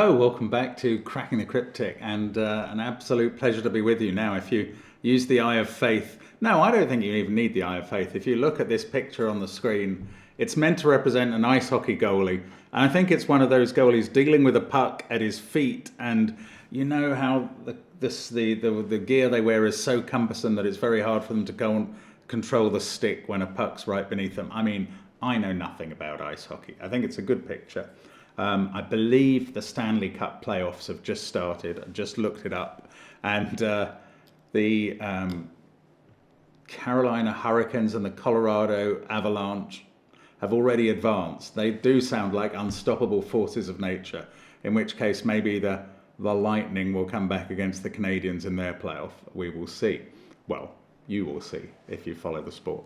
Hello, welcome back to Cracking the Cryptic, and an absolute pleasure to be with you. Now, if you use the eye of faith, no, I don't think you even need the eye of faith. If you look at this picture on the screen, it's meant to represent an ice hockey goalie, and I think it's one of those goalies dealing with a puck at his feet, and you know how the gear they wear is so cumbersome that it's very hard for them to go and control the stick when a puck's right beneath them. I mean, I know nothing about ice hockey. I think it's a good picture. I believe the Stanley Cup playoffs have just started. I just looked it up. And the Carolina Hurricanes and the Colorado Avalanche have already advanced. They do sound like unstoppable forces of nature, in which case maybe the Lightning will come back against the Canadians in their playoff. We will see. Well, you will see if you follow the sport.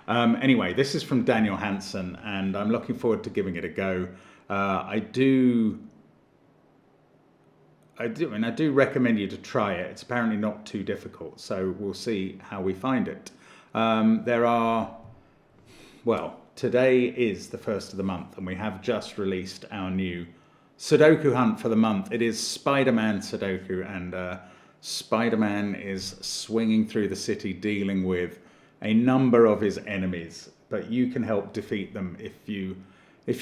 Anyway, this is from Daniel Hansen, and I'm looking forward to giving it a go. I do recommend you to try it. It's apparently not too difficult, so we'll see how we find it. Today is the first of the month, and we have just released our new Sudoku hunt for the month. It is Spider-Man Sudoku, and Spider-Man is swinging through the city dealing with a number of his enemies, but you can help defeat them if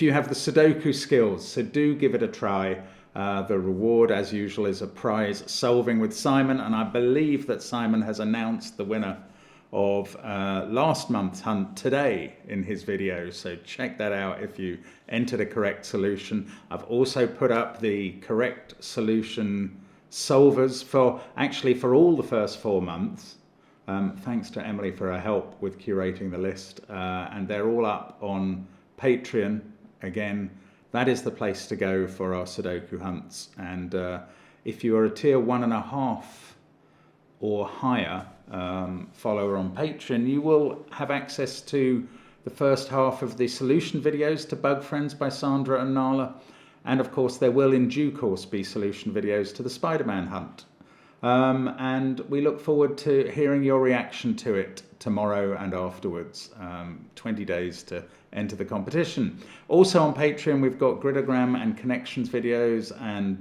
you have the Sudoku skills, so do give it a try. The reward, as usual, is a prize solving with Simon, and I believe that Simon has announced the winner of last month's hunt today in his video, so check that out if you enter the correct solution. I've also put up the correct solution solvers for all the first 4 months. Thanks to Emily for her help with curating the list, and they're all up on Patreon. Again, that is the place to go for our Sudoku hunts. And if you are a tier 1.5 or higher follower on Patreon, you will have access to the first half of the solution videos to Bug Friends by Sandra and Nala. And of course, there will in due course be solution videos to the Spider-Man hunt. And we look forward to hearing your reaction to it tomorrow and afterwards. 20 days to enter the competition. Also on Patreon, we've got gridogram and connections videos and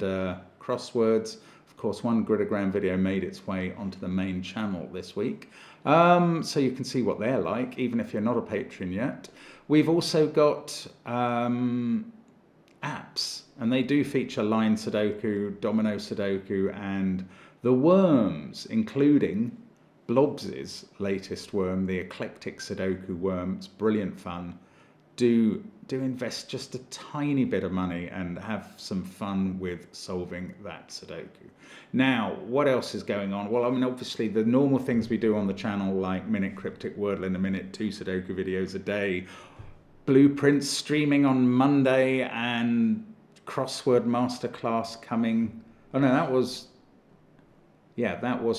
crosswords. Of course, one gridogram video made its way onto the main channel this week. So you can see what they're like, even if you're not a patron yet. We've also got apps, and they do feature line Sudoku, Domino Sudoku, and the Worms, including Blobz's latest worm, the Eclectic Sudoku Worm. It's brilliant fun. Do invest just a tiny bit of money and have some fun with solving that Sudoku. Now, what else is going on? Well, I mean, obviously the normal things we do on the channel, like Minute Cryptic, Wordle in a Minute, 2 Sudoku videos a day, blueprints streaming on Monday, and crossword masterclass coming. Oh no, that was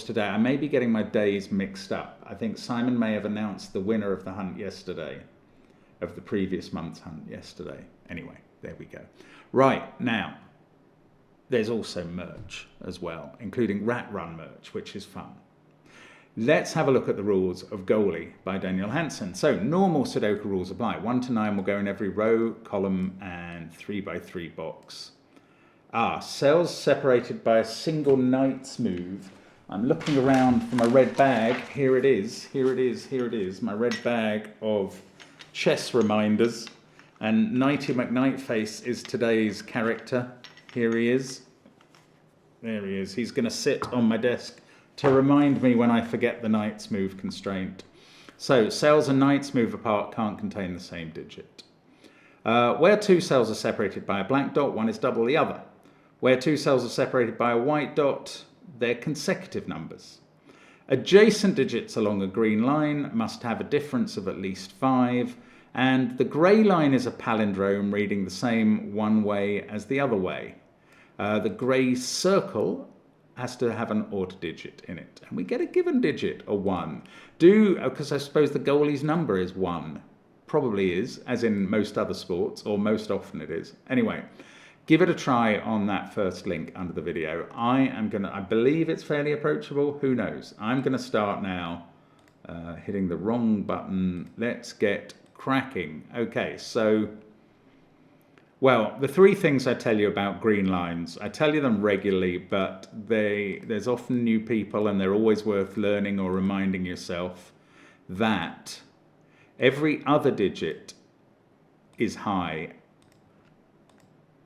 today. I may be getting my days mixed up. I think Simon may have announced the winner of the hunt yesterday, of the previous month's hunt yesterday. Anyway, there we go. Right, now, there's also merch as well, including Rat Run merch, which is fun. Let's have a look at the rules of Goalie by Daniel Hansen. So, normal Sudoku rules apply. 1 to 9 will go in every row, column, and 3x3 box. Cells separated by a single knight's move. I'm looking around for my red bag. Here it is. My red bag of chess reminders. And Knighty McKnightface is today's character. Here he is. There he is. He's going to sit on my desk to remind me when I forget the knight's move constraint. So, cells and knight's move apart can't contain the same digit. Where 2 cells are separated by a black dot, one is double the other. Where 2 cells are separated by a white dot, they're consecutive numbers. Adjacent digits along a green line must have a difference of at least 5, and the grey line is a palindrome reading the same one way as the other way. The grey circle has to have an odd digit in it, and we get a given digit, a 1. Because I suppose the goalie's number is 1. Probably is, as in most other sports, or most often it is. Anyway, give it a try on that first link under the video. I believe it's fairly approachable. Who knows? I'm going to start now, hitting the wrong button. Let's get cracking. Okay, so Well, the three things I tell you about green lines, I tell you them regularly, but there's often new people and they're always worth learning or reminding yourself that every other digit is high.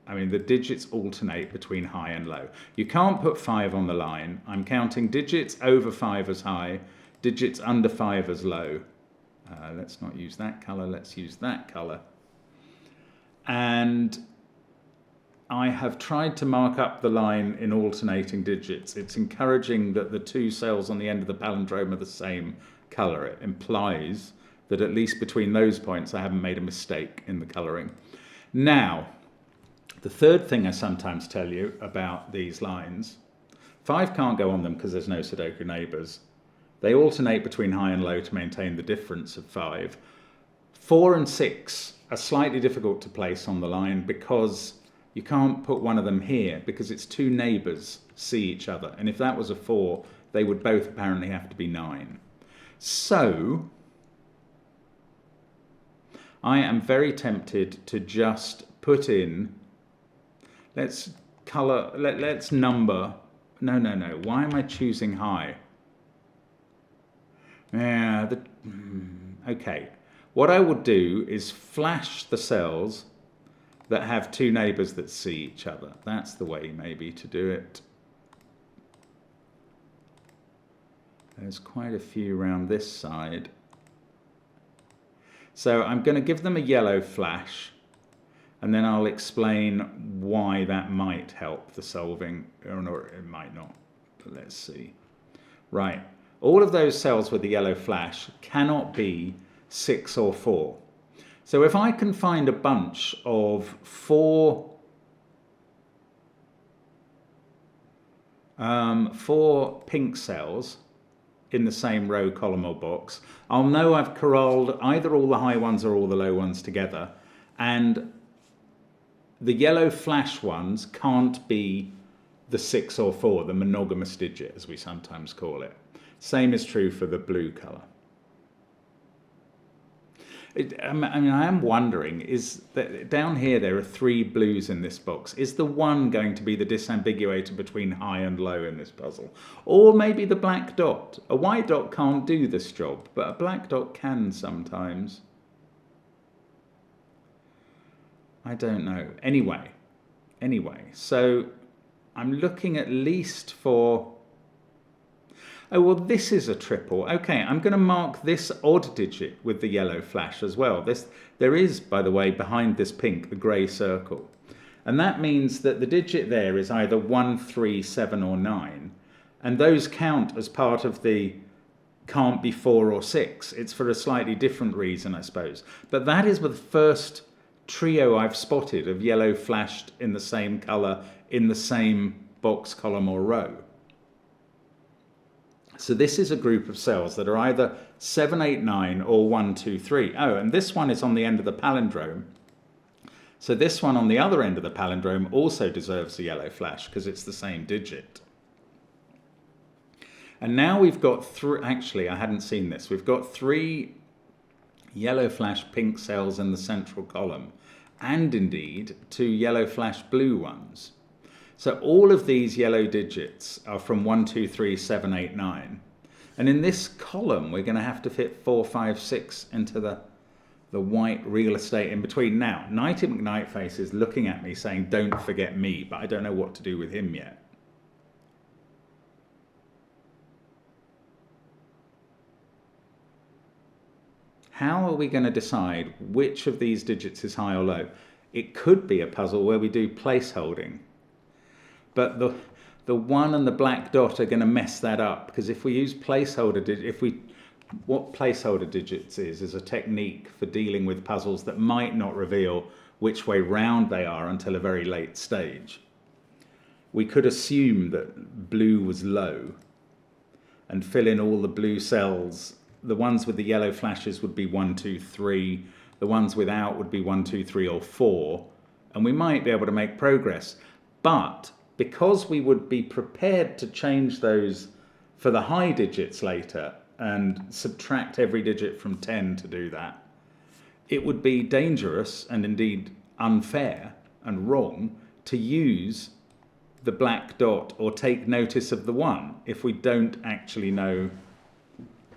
I mean, the digits alternate between high and low. You can't put 5 on the line. I'm counting digits over 5 as high, digits under 5 as low. Let's not use that color, let's use that color. And I have tried to mark up the line in alternating digits. It's encouraging that the two cells on the end of the palindrome are the same color. It implies that at least between those points I haven't made a mistake in the coloring. Now, the third thing I sometimes tell you about these lines, 5 can't go on them because there's no Sudoku neighbors. They alternate between high and low to maintain the difference of 5. 4 and 6 are slightly difficult to place on the line because you can't put one of them here because it's two neighbors see each other. And if that was a 4, they would both apparently have to be 9. So I am very tempted to just put in, let's number, no, why am I choosing high? Yeah, okay. What I would do is flash the cells that have two neighbors that see each other. That's the way maybe to do it. There's quite a few around this side. So I'm going to give them a yellow flash, and then I'll explain why that might help the solving, or it might not. But let's see. Right. All of those cells with the yellow flash cannot be 6 or 4. So if I can find a bunch of 4 pink cells in the same row, column or box, I'll know I've corralled either all the high ones or all the low ones together, and the yellow flash ones can't be the 6 or 4, the monogamous digit as we sometimes call it. Same is true for the blue color. I mean, I am wondering, is that down here there are 3 blues in this box. Is the 1 going to be the disambiguator between high and low in this puzzle? Or maybe the black dot. A white dot can't do this job, but a black dot can sometimes. I don't know. Anyway, so I'm looking at least for... Oh, well, this is a triple. Okay, I'm going to mark this odd digit with the yellow flash as well. There is, by the way, behind this pink, the grey circle. And that means that the digit there is either 1, 3, 7 or 9. And those count as part of the can't be 4 or 6. It's for a slightly different reason, I suppose. But that is the first trio I've spotted of yellow flashed in the same colour in the same box, column or row. So this is a group of cells that are either 7, 8, 9 or 1, 2, 3. Oh, and this one is on the end of the palindrome. So this one on the other end of the palindrome also deserves a yellow flash because it's the same digit. And now we've got actually, I hadn't seen this. We've got 3 yellow flash pink cells in the central column, and indeed 2 yellow flash blue ones. So all of these yellow digits are from 1, 2, 3, 7, 8, 9. And in this column, we're going to have to fit 4, 5, 6 into the white real estate in between. Now, Nighty McNightface is looking at me saying, don't forget me, but I don't know what to do with him yet. How are we going to decide which of these digits is high or low? It could be a puzzle where we do placeholding. But the 1 and the black dot are going to mess that up, because if we use placeholder digits, what placeholder digits is a technique for dealing with puzzles that might not reveal which way round they are until a very late stage. We could assume that blue was low and fill in all the blue cells. The ones with the yellow flashes would be 1, 2, 3. The ones without would be 1, 2, 3 or 4. And we might be able to make progress. But because we would be prepared to change those for the high digits later and subtract every digit from 10 to do that, it would be dangerous and indeed unfair and wrong to use the black dot or take notice of the 1 if we don't actually know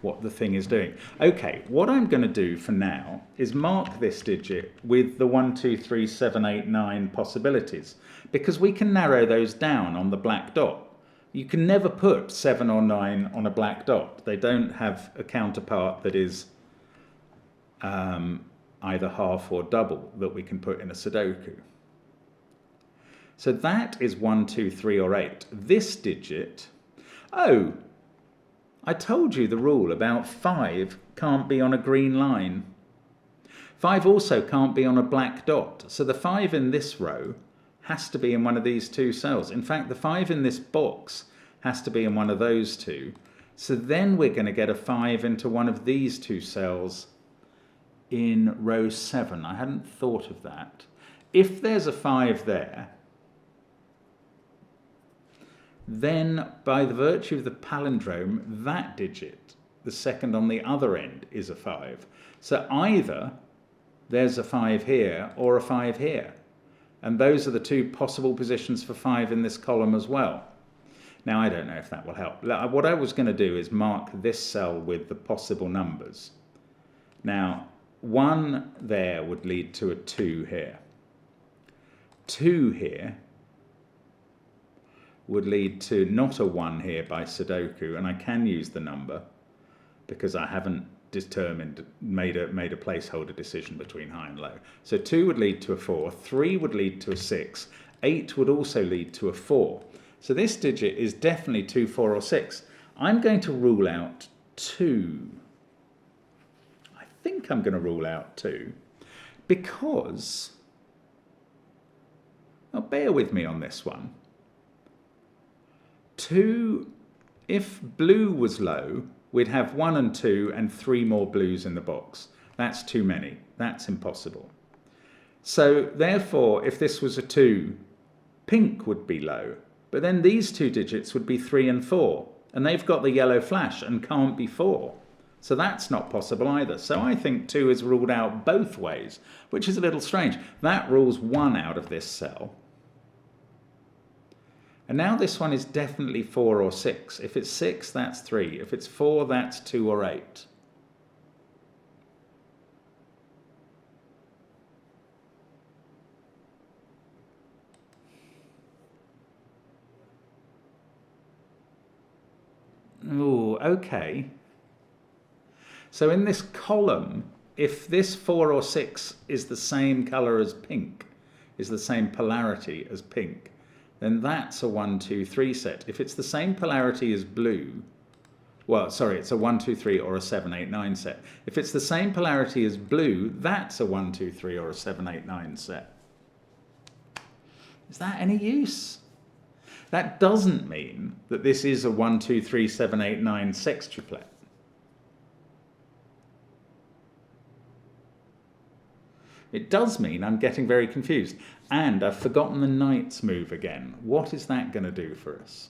what the thing is doing. Okay, what I'm going to do for now is mark this digit with the 1, 2, 3, 7, 8, 9 possibilities, because we can narrow those down on the black dot. You can never put 7 or 9 on a black dot. They don't have a counterpart that is either half or double that we can put in a Sudoku. So that is 1, 2, 3, or 8. This digit, oh, I told you the rule about 5 can't be on a green line. 5 also can't be on a black dot. So the 5 in this row has to be in one of these 2 cells. In fact, the 5 in this box has to be in one of those 2. So then we're going to get a 5 into one of these 2 cells in row 7. I hadn't thought of that. If there's a 5 there, then by the virtue of the palindrome, that digit, the second on the other end, is a 5. So either there's a 5 here or a 5 here. And those are the 2 possible positions for 5 in this column as well. Now, I don't know if that will help. What I was going to do is mark this cell with the possible numbers. Now, 1 there would lead to a 2 here. 2 here would lead to not a 1 here by Sudoku, and I can use the number because I haven't made a placeholder decision between high and low. So 2 would lead to a 4, 3 would lead to a 6, 8 would also lead to a 4. So this digit is definitely 2, 4, or 6. I'm going to rule out 2. I think I'm going to rule out 2 because, now bear with me on this one. 2, if blue was low, we'd have 1 and 2 and 3 more blues in the box. That's too many. That's impossible. So therefore, if this was a 2, pink would be low. But then these 2 digits would be 3 and 4. And they've got the yellow flash and can't be 4. So that's not possible either. So I think 2 is ruled out both ways, which is a little strange. That rules 1 out of this cell. And now this one is definitely 4 or 6. If it's 6, that's 3. If it's 4, that's 2 or 8. Oh, okay. So in this column, if this 4 or 6 is the same colour as pink, is the same polarity as pink, then that's a 1, 2, 3 set. If it's the same polarity as blue, well, sorry, it's a 1, 2, 3 or a 7, 8, 9 set. If it's the same polarity as blue, that's a 1, 2, 3 or a 7, 8, 9 set. Is that any use? That doesn't mean that this is a 1, 2, 3, 7, 8, 9 sextuplet. It does mean I'm getting very confused. And I've forgotten the knight's move again. What is that going to do for us?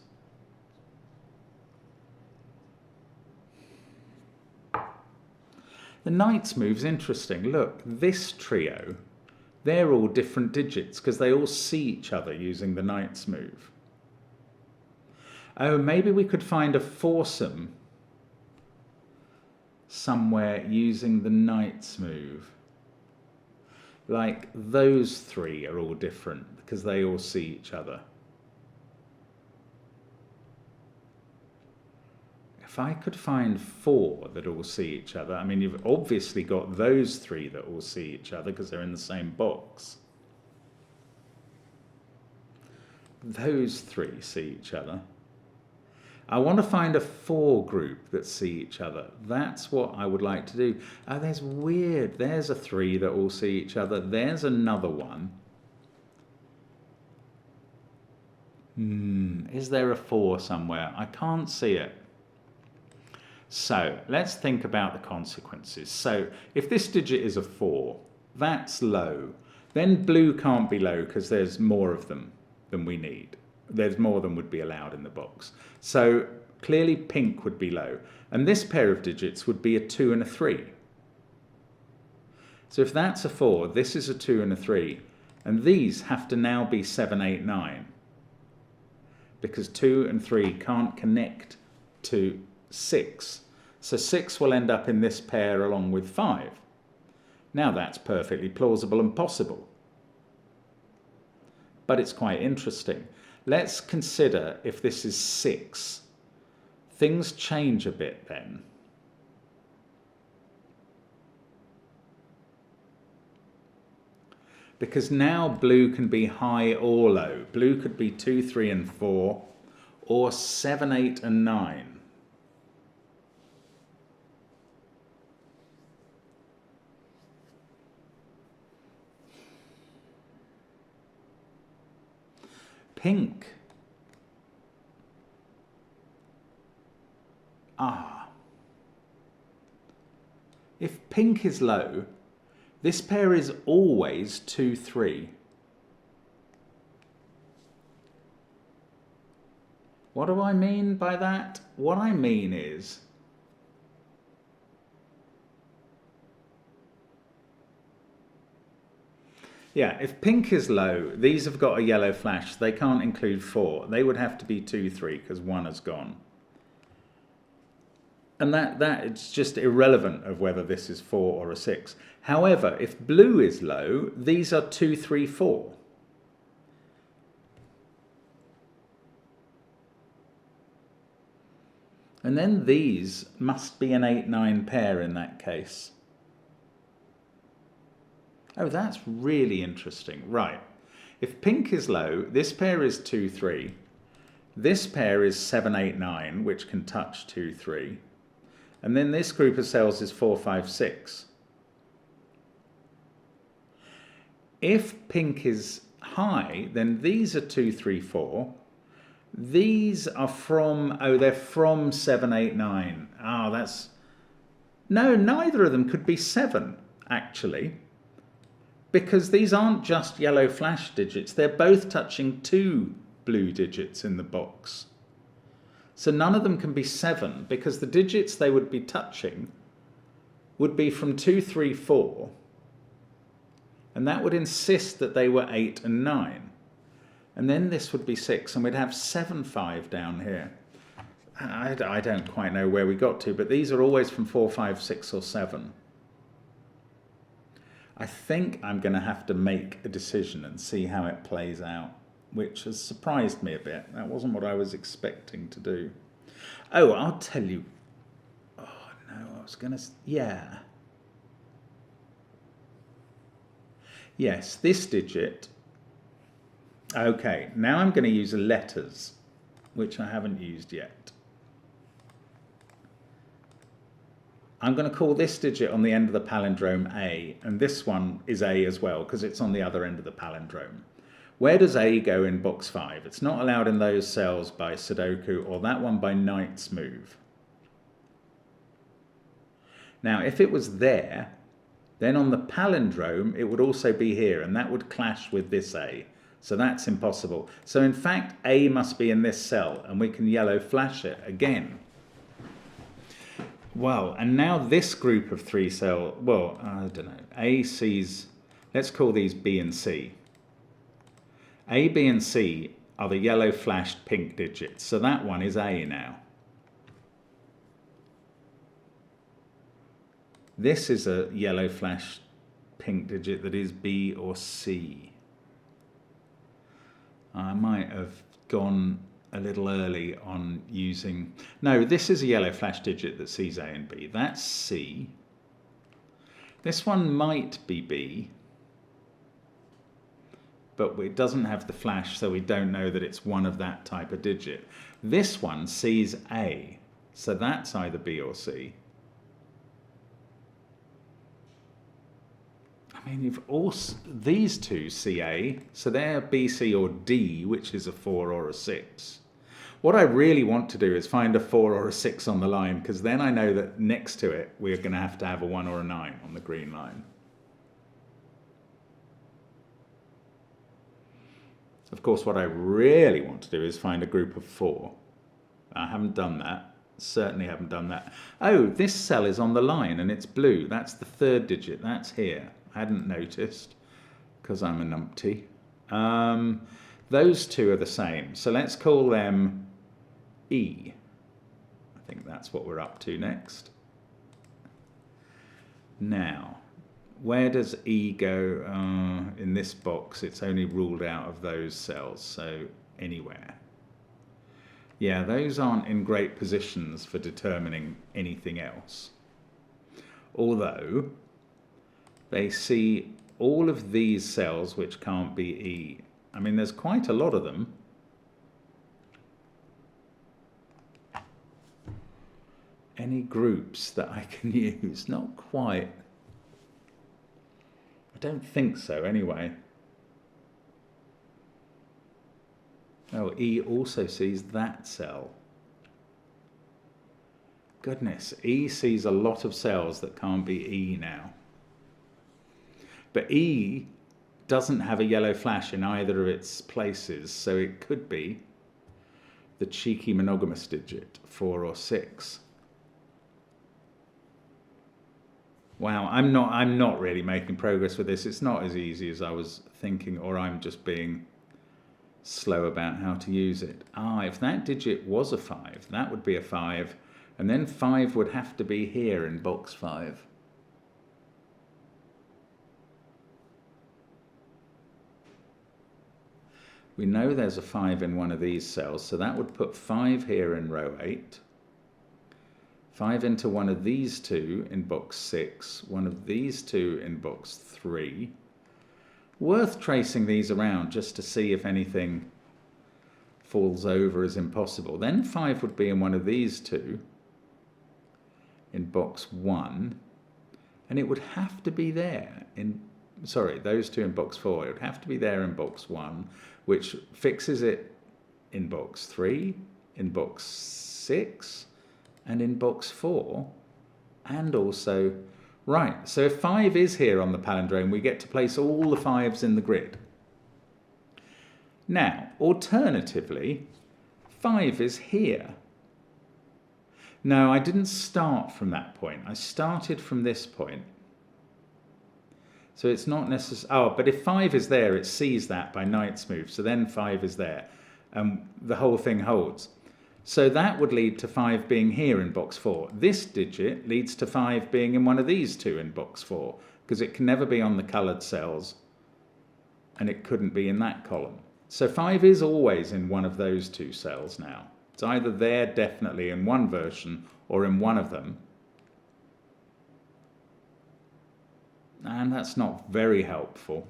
The knight's move's interesting. Look, this trio, they're all different digits because they all see each other using the knight's move. Oh, maybe we could find a foursome somewhere using the knight's move. Like those 3 are all different because they all see each other. If I could find 4 that all see each other, I mean, you've obviously got those 3 that all see each other because they're in the same box. Those 3 see each other. I want to find a 4 group that see each other. That's what I would like to do. Oh, there's weird. There's a 3 that all see each other. There's another one. Is there a 4 somewhere? I can't see it. So let's think about the consequences. So if this digit is a 4, that's low. Then blue can't be low because there's more of them than we need. There's more than would be allowed in the box. So clearly pink would be low. And this pair of digits would be a 2 and a 3. So if that's a 4, this is a 2 and a 3. And these have to now be 7, 8, 9. Because 2 and 3 can't connect to 6. So 6 will end up in this pair along with 5. Now that's perfectly plausible and possible. But it's quite interesting. Let's consider if this is 6. Things change a bit then. Because now blue can be high or low. Blue could be 2, 3 and 4 or 7, 8 and 9. Pink. If pink is low, this pair is always 2, 3. What do I mean by that? What I mean is yeah, if pink is low, these have got a yellow flash. They can't include 4. They would have to be 2, 3 because 1 has gone. And that it's just irrelevant of whether this is 4 or a 6. However, if blue is low, these are 2, 3, 4. And then these must be an 8, 9 pair in that case. Oh, that's really interesting. Right. If pink is low, this pair is 2, 3. This pair is 7, 8, 9, which can touch 2, 3. And then this group of cells is 4, 5, 6. If pink is high, then these are 2, 3, 4. These are from, they're from 7, 8, 9. No, neither of them could be 7, actually. Because these aren't just yellow flash digits. They're both touching 2 blue digits in the box. So none of them can be 7 because the digits they would be touching would be from 2, 3, 4. And that would insist that they were 8 and 9. And then this would be 6 and we'd have 7, 5 down here. I don't quite know where we got to, but these are always from 4, 5, 6 or 7. I think I'm going to have to make a decision and see how it plays out, which has surprised me a bit. That wasn't what I was expecting to do. Oh, I'll tell you. Oh, no, I was going to... Yeah. Yes, this digit. Okay, now I'm going to use letters, which I haven't used yet. I'm going to call this digit on the end of the palindrome A, and this one is A as well, because it's on the other end of the palindrome. Where does A go in box 5? It's not allowed in those cells by Sudoku, or that one by Knight's move. Now, if it was there, then on the palindrome, it would also be here, and that would clash with this A. So that's impossible. So in fact, A must be in this cell, and we can yellow flash it again. Well, and now this group of 3 cells, well, I don't know, A, C's, let's call these B and C. A, B and C are the yellow flashed pink digits, so that one is A now. This is a yellow flashed pink digit that is B or C. I might have gone a little early on using... No, this is a yellow flash digit that sees A and B. That's C. This one might be B, but it doesn't have the flash, so we don't know that it's one of that type of digit. This one sees A, so that's either B or C. I mean, you've also, these two see A, so they're B, C, or D, which is a 4 or a 6. What I really want to do is find a 4 or a 6 on the line, because then I know that next to it, we're going to have a 1 or a 9 on the green line. Of course, what I really want to do is find a group of 4. I haven't done that. Certainly haven't done that. Oh, this cell is on the line and it's blue. That's the 3rd digit. That's here. I hadn't noticed because I'm a numpty. Those two are the same. So let's call them E. I think that's what we're up to next. Now, where does E go? In this box, it's only ruled out of those cells, so anywhere. Yeah, those aren't in great positions for determining anything else. Although, they see all of these cells which can't be E. I mean, there's quite a lot of them. Any groups that I can use? Not quite. I don't think so, anyway. Oh, E also sees that cell. Goodness, E sees a lot of cells that can't be E now. But E doesn't have a yellow flash in either of its places, so it could be the cheeky monogamous digit, 4 or 6. Wow, I'm not really making progress with this. It's not as easy as I was thinking, or I'm just being slow about how to use it. If that digit was a 5, that would be a 5, and then 5 would have to be here in box 5. We know there's a 5 in one of these cells, so that would put 5 here in row 8. 5 into one of these two in box 6, one of these two in box 3. Worth tracing these around just to see if anything falls over as impossible. Then 5 would be in one of these two in box 1, and it would have to be there in, sorry, those two in box 4. It would have to be there in box 1, which fixes it in box 3, in box 6, and in box 4, and also, right, so if 5 is here on the palindrome, we get to place all the 5s in the grid. Now, alternatively, 5 is here. No, I didn't start from that point. I started from this point. So it's not necessary, but if 5 is there, it sees that by Knight's move, so then 5 is there, and the whole thing holds. So that would lead to 5 being here in box 4. This digit leads to 5 being in one of these two in box 4, because it can never be on the coloured cells, and it couldn't be in that column. So 5 is always in one of those two cells now. It's either there definitely in one version or in one of them. And that's not very helpful.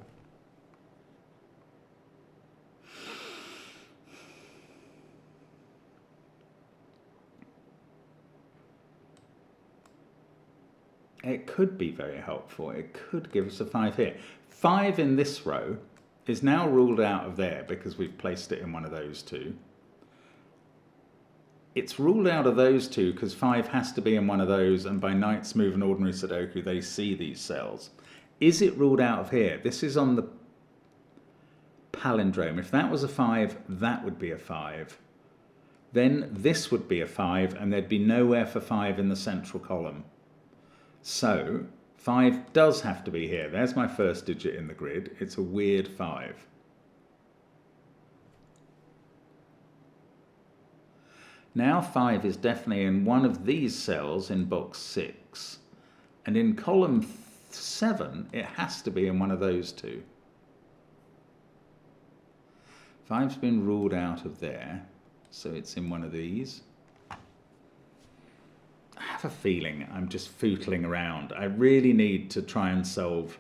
It could be very helpful. It could give us a 5 here. 5 in this row is now ruled out of there because we've placed it in one of those two. It's ruled out of those two because 5 has to be in one of those, and by Knight's move and ordinary Sudoku, they see these cells. Is it ruled out of here? This is on the palindrome. If that was a 5, that would be a 5. Then this would be a 5, and there'd be nowhere for 5 in the central column. So 5 does have to be here. There's my first digit in the grid. It's a weird 5. Now 5 is definitely in one of these cells in box 6. And in column 7, it has to be in one of those two. 5's been ruled out of there, so it's in one of these. I have a feeling I'm just footling around. I really need to try and solve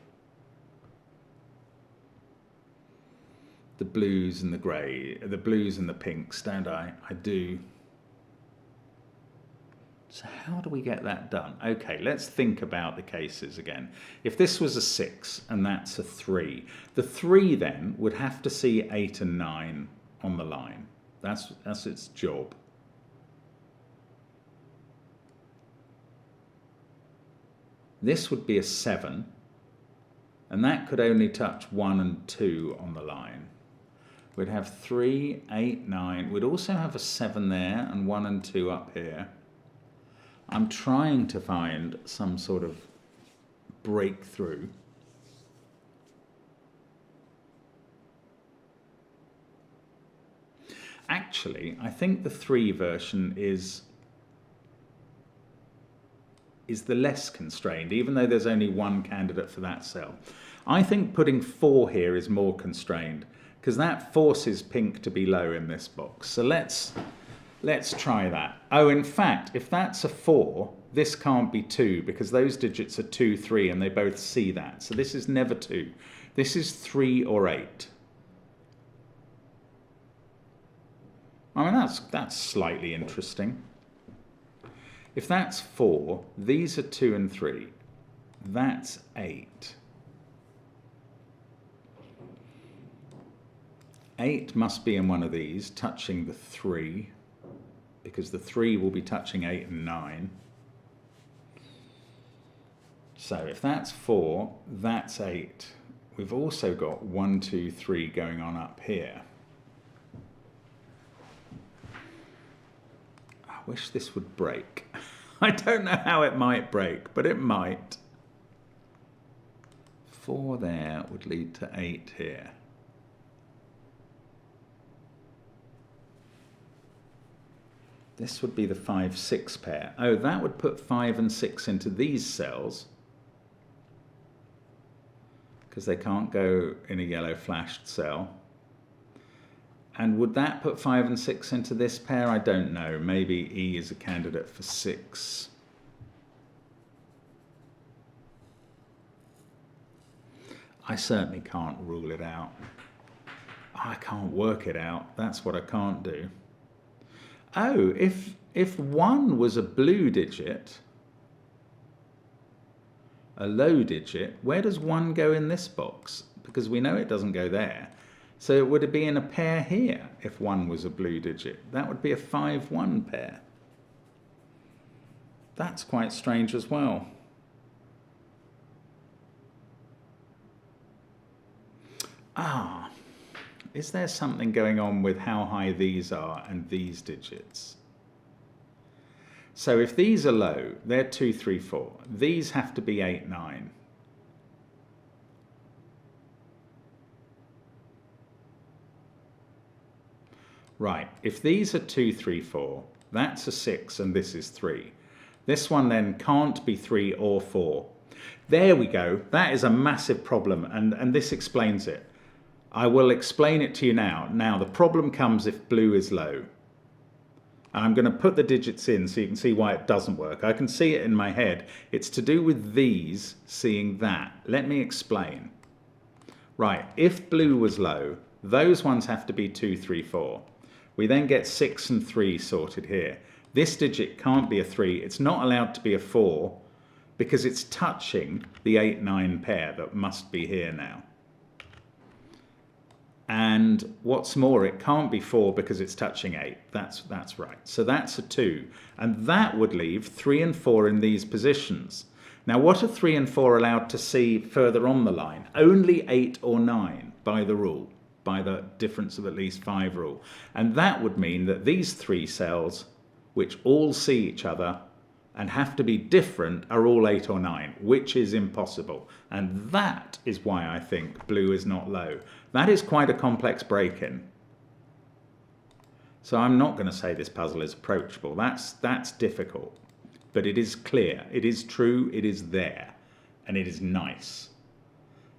the blues and the grey, the blues and the pinks, don't I? I do. So how do we get that done? Okay, let's think about the cases again. If this was a 6 and that's a 3, the 3 then would have to see 8 and 9 on the line. That's its job. This would be a 7, and that could only touch 1 and 2 on the line. We'd have 3, 8, 9. We'd also have a 7 there and 1 and 2 up here. I'm trying to find some sort of breakthrough. Actually, I think the 3 version is the less constrained, even though there's only one candidate for that cell. I think putting 4 here is more constrained, because that forces pink to be low in this box. So let's try that. Oh, in fact, if that's a 4, this can't be 2, because those digits are 2, 3, and they both see that. So this is never 2. This is 3 or 8. I mean, that's slightly interesting. If that's 4, these are 2 and 3. That's 8. 8 must be in one of these, touching the 3, because the 3 will be touching 8 and 9. So if that's 4, that's 8. We've also got 1, 2, 3 going on up here. I wish this would break. I don't know how it might break, but it might. 4 there would lead to 8 here. This would be the 5, 6 pair. Oh, that would put 5 and 6 into these cells, because they can't go in a yellow flashed cell. And would that put 5 and 6 into this pair? I don't know. Maybe E is a candidate for 6. I certainly can't rule it out. I can't work it out. That's what I can't do. Oh, if 1 was a blue digit, a low digit, where does 1 go in this box? Because we know it doesn't go there. So would it be in a pair here if 1 was a blue digit? That would be a 5, 1 pair. That's quite strange as well. Ah, is there something going on with how high these are and these digits? So if these are low, they're 2, 3, 4. These have to be 8, 9. Right, if these are 2, 3, 4, that's a 6 and this is 3. This one then can't be 3 or 4. There we go. That is a massive problem, and this explains it. I will explain it to you now. Now, the problem comes if blue is low. And I'm going to put the digits in so you can see why it doesn't work. I can see it in my head. It's to do with these seeing that. Let me explain. Right, if blue was low, those ones have to be 2, 3, 4. We then get 6 and 3 sorted here. This digit can't be a 3. It's not allowed to be a 4 because it's touching the 8, 9 pair that must be here now. And what's more, it can't be 4 because it's touching 8. That's right. So that's a 2. And that would leave 3 and 4 in these positions. Now, what are 3 and 4 allowed to see further on the line? Only 8 or 9 by the rule, by the difference of at least 5 rule. And that would mean that these 3 cells, which all see each other and have to be different, are all 8 or 9, which is impossible. And that is why I think blue is not low. That is quite a complex break-in. So I'm not going to say this puzzle is approachable. That's difficult. But it is clear, it is true, it is there, and it is nice.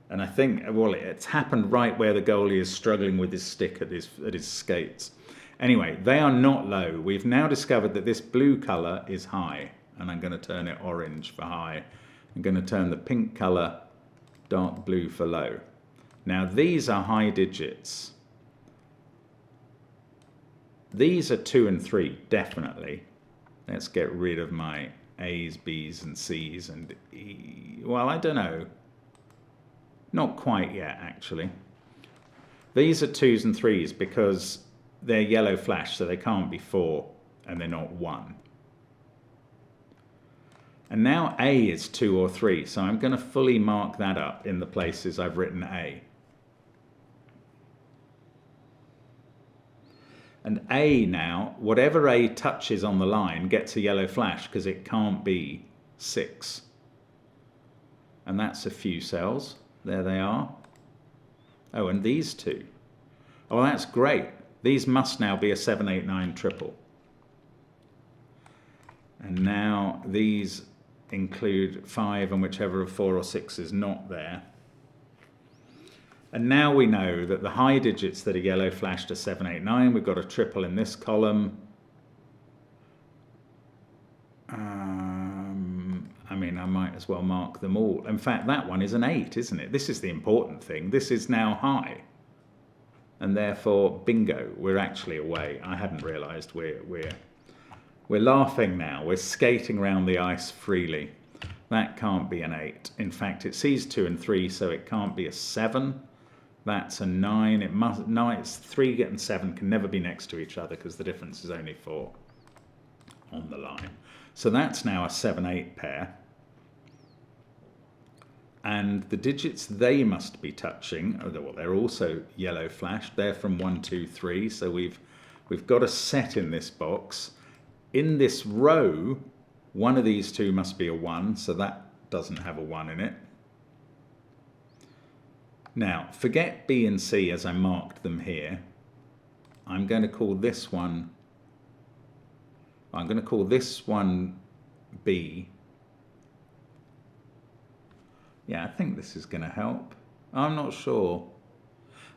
And I think, well, it's happened right where the goalie is struggling with his stick at his skates. Anyway, they are not low. We've now discovered that this blue colour is high, and I'm going to turn it orange for high. I'm going to turn the pink colour dark blue for low. Now these are high digits. These are 2 and 3, definitely. Let's get rid of my A's, B's and C's and E. Well, I don't know. Not quite yet, actually. These are 2s and 3s because they're yellow flash, so they can't be 4 and they're not 1. And now A is 2 or 3, so I'm going to fully mark that up in the places I've written A. And A now, whatever A touches on the line gets a yellow flash because it can't be 6. And that's a few cells. There they are. Oh, and these 2. Oh, that's great. These must now be a 7, 8, 9 triple. And now these include 5 and whichever of 4 or 6 is not there. And now we know that the high digits that are yellow flashed are 7, 8, 9. We've got a triple in this column. I mean, I might as well mark them all. In fact, that one is an 8, isn't it? This is the important thing. This is now high. And therefore, bingo, we're actually away. I hadn't realised we're laughing now. We're skating around the ice freely. That can't be an 8. In fact, it sees 2 and 3, so it can't be a 7. That's a 9. It must. No, it's 3 and 7 can never be next to each other because the difference is only 4 on the line. So that's now a 7, 8 pair. And the digits they must be touching, well, they're also yellow flashed. They're from 1, 2, 3. So we've got a set in this box. In this row, one of these two must be a 1, so that doesn't have a 1 in it. Now, forget B and C as I marked them here. I'm going to call this one B. Yeah, I think this is going to help. I'm not sure.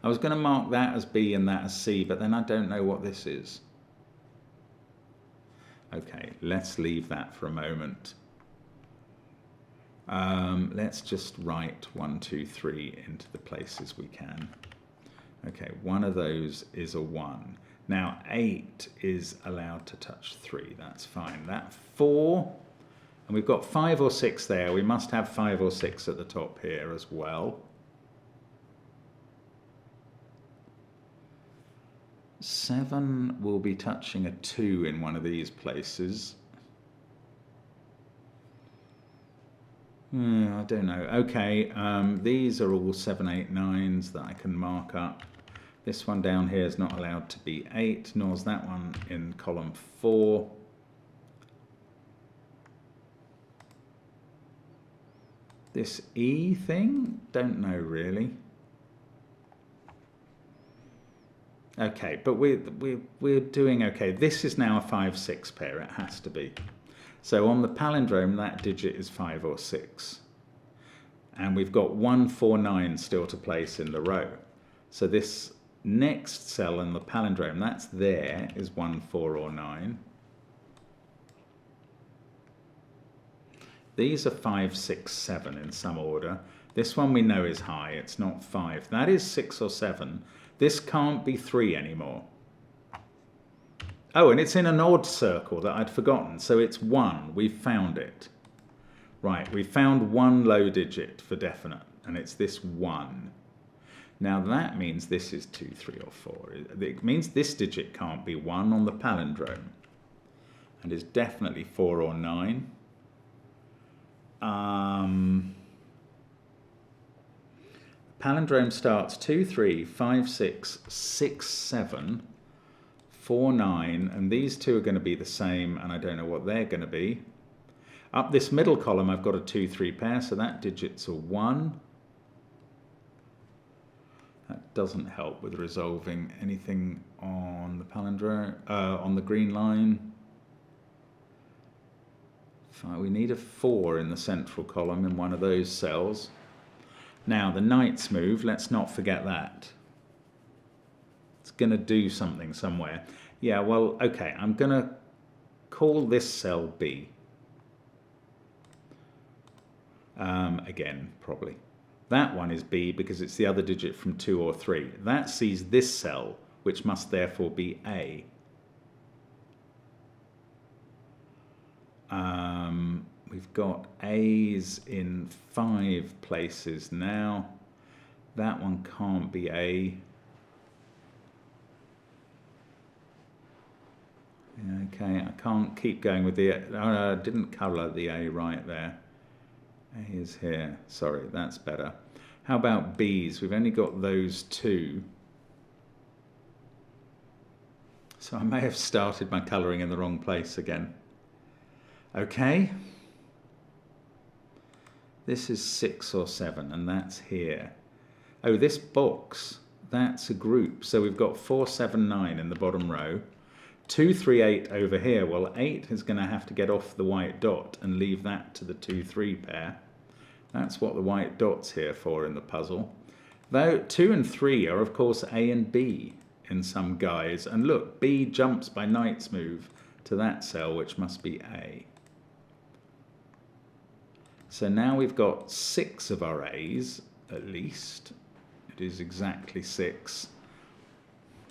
I was going to mark that as B and that as C, but then I don't know what this is. Okay, let's leave that for a moment. Let's just write 1, 2, 3 into the places we can. Okay, one of those is a 1. Now 8 is allowed to touch 3. That's fine. That 4, and we've got 5 or 6 there. We must have 5 or 6 at the top here as well. 7 will be touching a 2 in one of these places. I don't know. Okay, these are all 7, 8, 9s that I can mark up. This one down here is not allowed to be 8, nor is that one in column 4. This E thing? Don't know really. Okay, but we're doing okay. This is now a 5, 6 pair. It has to be. So on the palindrome, that digit is 5 or 6. And we've got 1, 4, 9 still to place in the row. So this next cell in the palindrome, that's there, is 1, 4 or 9. These are 5, 6, 7 in some order. This one we know is high. It's not 5. That is 6 or 7. This can't be 3 anymore. Oh, and it's in an odd circle that I'd forgotten. So it's 1. We've found it. Right, we found one low digit for definite, and it's this 1. Now that means this is 2, 3, or 4. It means this digit can't be 1 on the palindrome, and is definitely 4 or 9. Palindrome starts 2, 3, 5, 6, 6, 7, 4, 9, and these two are going to be the same, and I don't know what they're going to be. Up this middle column, I've got a 2, 3 pair, so that digit's a 1. That doesn't help with resolving anything on the palindrome, on the green line. We need a 4 in the central column in one of those cells. Now, the knight's move, let's not forget that. It's going to do something somewhere. Yeah, well, okay, I'm going to call this cell B. Again, probably. That one is B because it's the other digit from 2 or 3. That sees this cell, which must therefore be A. We've got A's in 5 places now. That one can't be A. Okay, I can't keep going with the... I didn't colour the A right there. A is here. Sorry, that's better. How about B's? We've only got those 2. So I may have started my colouring in the wrong place again. Okay. This is 6 or 7, and that's here. Oh, this box, that's a group. So we've got 4, 7, 9 in the bottom row. 2, 3, 8 over here. Well, 8 is going to have to get off the white dot and leave that to the 2, 3 pair. That's what the white dot's here for in the puzzle. Though 2 and 3 are, of course, A and B in some guise. And look, B jumps by knight's move to that cell, which must be A. So now we've got 6 of our A's, at least. It is exactly 6.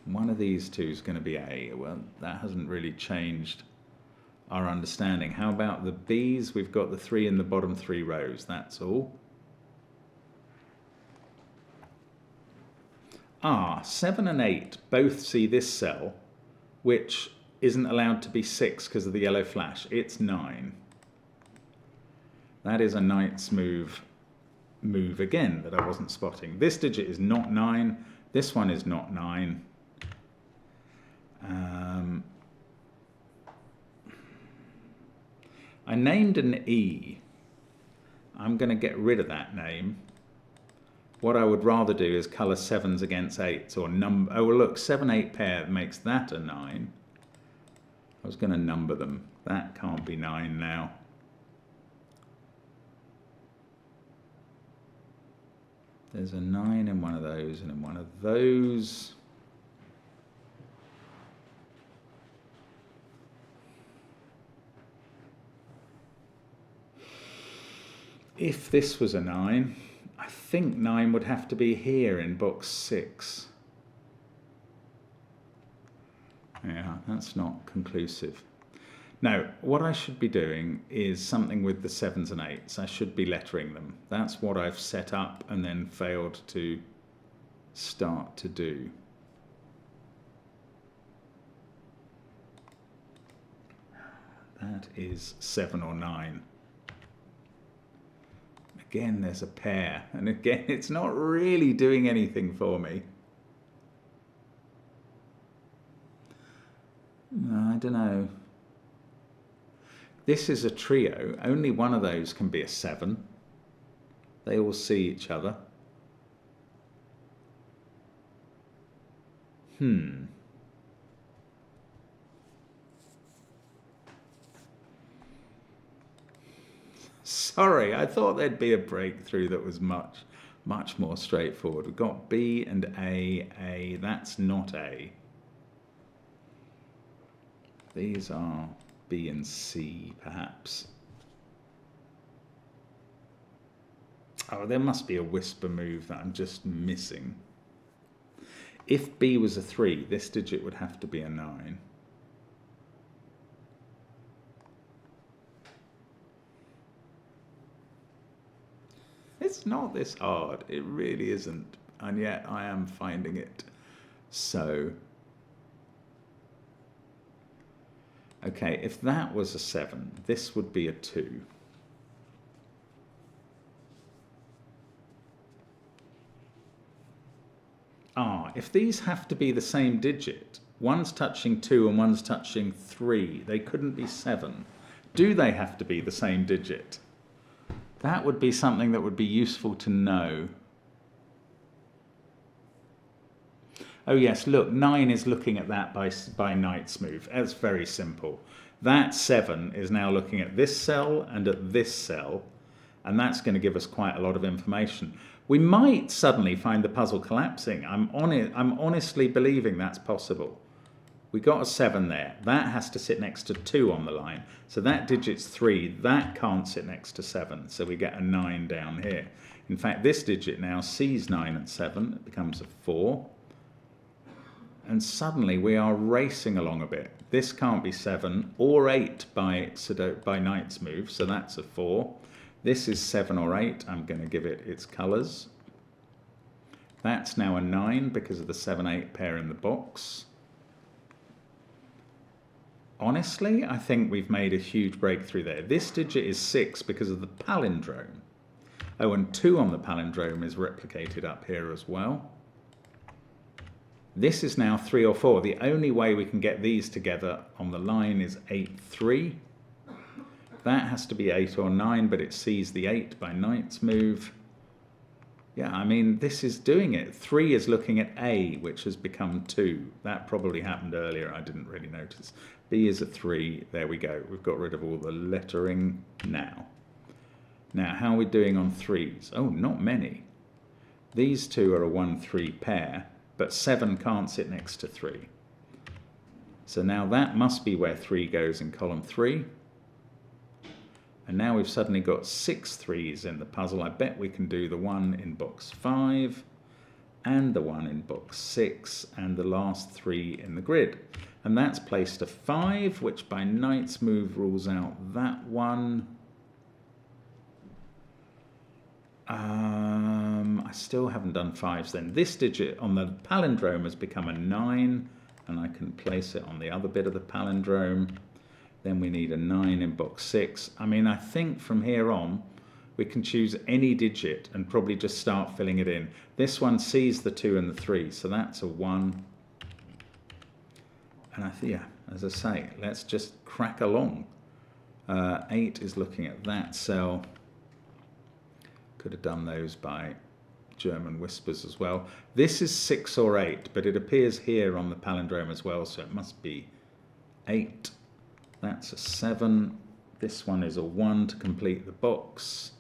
One of these two is going to be A. Well, that hasn't really changed our understanding. How about the B's? We've got the 3 in the bottom 3 rows. That's all. 7 and 8 both see this cell, which isn't allowed to be 6 because of the yellow flash. It's 9. That is a knight's move again that I wasn't spotting. This digit is not 9. This one is not 9. I named an E. I'm going to get rid of that name. What I would rather do is colour 7s against 8s, or number. Oh, well, look, 7, 8 pair makes that a 9. I was going to number them. That can't be 9 now. There's a 9 in one of those, and in one of those. If this was a 9, I think 9 would have to be here in box 6. Yeah, that's not conclusive. No, what I should be doing is something with the 7s and 8s. I should be lettering them. That's what I've set up and then failed to start to do. That is 7 or 9. Again, there's a pair. And again, it's not really doing anything for me. I don't know. This is a trio. Only one of those can be a 7. They all see each other. Sorry, I thought there'd be a breakthrough that was much more straightforward. We've got B and A. That's not A. These are B and C, perhaps. Oh, there must be a whisper move that I'm just missing. If B was a 3, this digit would have to be a 9. It's not this hard. It really isn't. And yet I am finding it so. Okay, if that was a 7, this would be a 2. If these have to be the same digit, one's touching 2 and one's touching 3, they couldn't be 7. Do they have to be the same digit? That would be something that would be useful to know. Oh yes, look, 9 is looking at that by knight's move. That's very simple. That 7 is now looking at this cell and at this cell, and that's going to give us quite a lot of information. We might suddenly find the puzzle collapsing. I'm honestly believing that's possible. We got a 7 there. That has to sit next to 2 on the line. So that digit's 3. That can't sit next to 7. So we get a 9 down here. In fact, this digit now sees 9 and 7. It becomes a 4. And suddenly we are racing along a bit. This can't be 7 or 8 by knight's move. So that's a 4. This is 7 or 8. I'm going to give it its colours. That's now a 9 because of the 7-8 pair in the box. Honestly, I think we've made a huge breakthrough there. This digit is 6 because of the palindrome. Oh, and 2 on the palindrome is replicated up here as well. This is now 3 or 4. The only way we can get these together on the line is 8, 3. That has to be 8 or 9, but it sees the 8 by knight's move. Yeah, I mean, this is doing it. 3 is looking at A, which has become 2. That probably happened earlier. I didn't really notice. B is a 3. There we go. We've got rid of all the lettering now. Now, how are we doing on 3s? Oh, not many. These two are a 1-3 pair, but 7 can't sit next to 3. So now that must be where 3 goes in column 3. And now we've suddenly got 6 3s in the puzzle. I bet we can do the one in box 5 and the one in box 6 and the last 3 in the grid. And that's placed a 5, which by Knight's Move rules out that one. I still haven't done 5s then. This digit on the palindrome has become a 9, and I can place it on the other bit of the palindrome. Then we need a 9 in box 6. I mean, I think from here on, we can choose any digit and probably just start filling it in. This one sees the 2 and the 3, so that's a 1. And I think, yeah, as I say, let's just crack along. 8 is looking at that cell. Could have done those by German whispers as well. This is 6 or 8, but it appears here on the palindrome as well, so it must be 8. That's a 7. This one is a 1 to complete the box.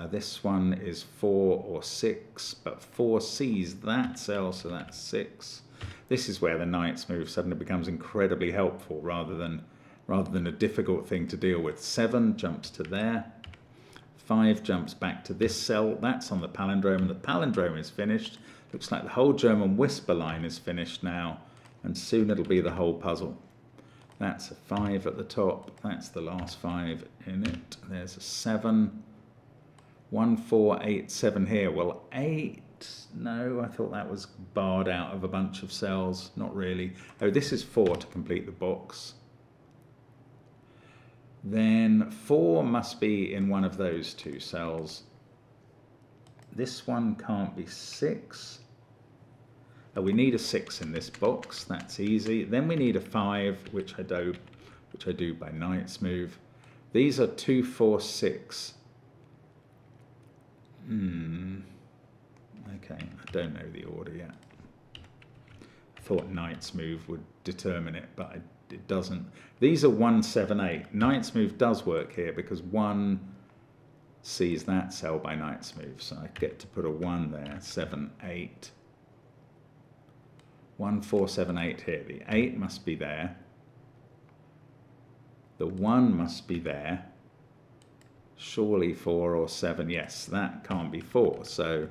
This one is 4 or 6, but 4 sees that cell, so that's 6. This is where the Knight's Move suddenly becomes incredibly helpful rather than a difficult thing to deal with. 7 jumps to there. 5 jumps back to this cell. That's on the palindrome, and the palindrome is finished. Looks like the whole German whisper line is finished now, and soon it'll be the whole puzzle. That's a 5 at the top. That's the last 5 in it. There's a 7. 1, 4, 8, 7 here. Well, 8. No, I thought that was barred out of a bunch of cells. Not really. Oh, this is 4 to complete the box. Then 4 must be in one of those 2 cells. This one can't be 6. Oh, we need a 6 in this box. That's easy. Then we need a 5, which I do by Knight's Move. These are 2, 4, 6. Okay, I don't know the order yet. I thought Knight's Move would determine it, but it doesn't. These are 1, 7, 8. Knight's Move does work here because 1 sees that cell by Knight's Move, so I get to put a 1 there. 7, 8. 1, 4, 7, 8 here. The 8 must be there. The 1 must be there. Surely 4 or 7. Yes, that can't be 4. So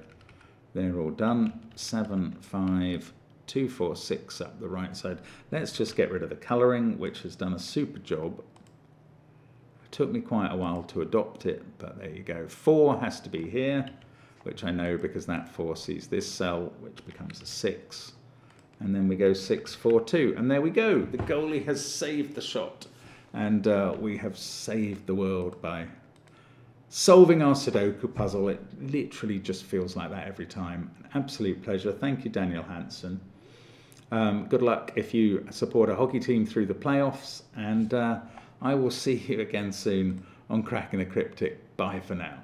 they're all done. 7, 5, 2, 4, 6 up the right side. Let's just get rid of the colouring, which has done a super job. It took me quite a while to adopt it, but there you go. 4 has to be here, which I know because that 4 sees this cell, which becomes a 6. And then we go 6, 4, 2. And there we go. The goalie has saved the shot. And we have saved the world by solving our Sudoku puzzle. It literally just feels like that every time. An absolute pleasure. Thank you, Daniel Hansen. Good luck if you support a hockey team through the playoffs. And I will see you again soon on Cracking the Cryptic. Bye for now.